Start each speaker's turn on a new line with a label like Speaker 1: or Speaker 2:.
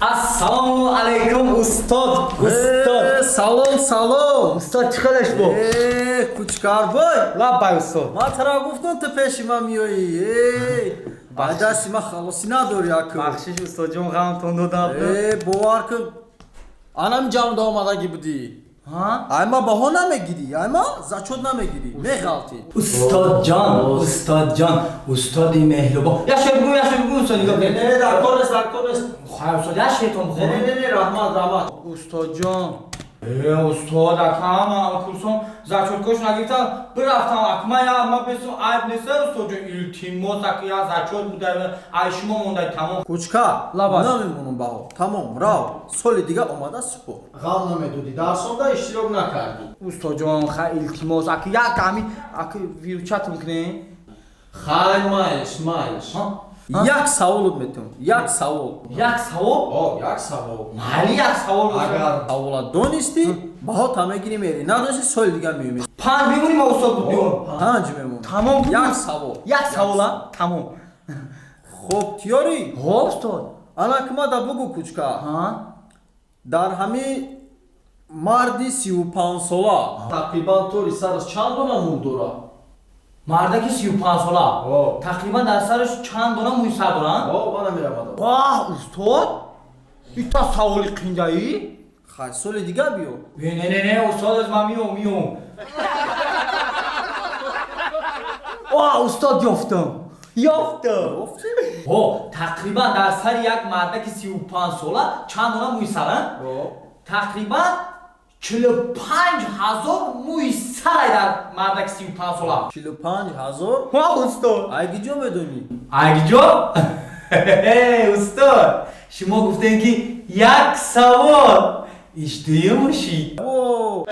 Speaker 1: Assalomu alaykum ustod.
Speaker 2: Салом.
Speaker 1: Ustod chiqarish bu.
Speaker 2: Кучкарбой.
Speaker 1: Labbay ustod.
Speaker 2: Ма чара гуфтам ты пеши ма миёи. Баъдаси ма халоси надори аку.
Speaker 1: Бахшиш устодҷон ғамтон додабdi.
Speaker 2: Бовар кун. Анам ҷамъда омадаги будӣ.
Speaker 1: Ha?
Speaker 2: Ай ма баҳо намегирӣ, ай ма зачот намегирӣ. Мехалтӣ.
Speaker 1: Устодҷон, устоди меҳрубон. Яшоy bugun ustod нигоҳ кунед.
Speaker 2: Дарконес.
Speaker 1: Хай устод яшойтон бухорам.
Speaker 2: Не, раҳмат. Устодҷон.
Speaker 1: Устод акам курсом зачоткош нагирифтам. Бирафтам акма я ма бесо айб нест устодҷон. Илтимос ак я зачот буда ай шумо мондай тамом.
Speaker 2: Кучка,
Speaker 1: Лабас.
Speaker 2: намемонам баҳо. Тамом, рав. Соли дига омада супор. Ғам намедодӣ, дарсонда иштирок накардӣ.
Speaker 1: Устодҷон хай илтимос ак як ами ак виручат мекунем.
Speaker 2: Хай майлиш. Як саволот метавонам. Як савол.
Speaker 1: Як савол?
Speaker 2: Як савол.
Speaker 1: Майли як савол бошад.
Speaker 2: Агар савола донистӣ, баҳо тамегирӣ мери. Надонистӣ соли дига меоми.
Speaker 1: Панҷ бемоним ма устод будем.
Speaker 2: Панҷ мемон.
Speaker 1: Тамом.
Speaker 2: Як савол.
Speaker 1: Як савола? Тамом.
Speaker 2: Хуб, тиёрӣ?
Speaker 1: Ҳоп устод.
Speaker 2: Анакмада бугу кучка.
Speaker 1: Ҳа?
Speaker 2: Дар ҳами марди 35 сола тақрибан тори сараш чанд дона мӯй дорад?
Speaker 1: Мардаки 35 сола.
Speaker 2: О.
Speaker 1: Тақрибан дар сараш чанд дона мӯй сар доранд?
Speaker 2: Мана меравад.
Speaker 1: Ваҳ, устод? Ита саволи қиндаӣ?
Speaker 2: Хай соли дига биё.
Speaker 1: Не, устод аз ман миём. Ваҳ, устод ёфтам.
Speaker 2: Гуфтӣ?
Speaker 1: Тақрибан дар сари як мардаки 35 сола чанд дона мӯй саранд? Тақрибан 45,000 мӯй сарай дар мардаки 35 сола.
Speaker 2: 45,000?
Speaker 1: Ваҳ, устод.
Speaker 2: Айгиҷо медонӣ?
Speaker 1: Агиҷо? Устод, шумо гуфтем ки як савол иштиёмоши.
Speaker 2: О!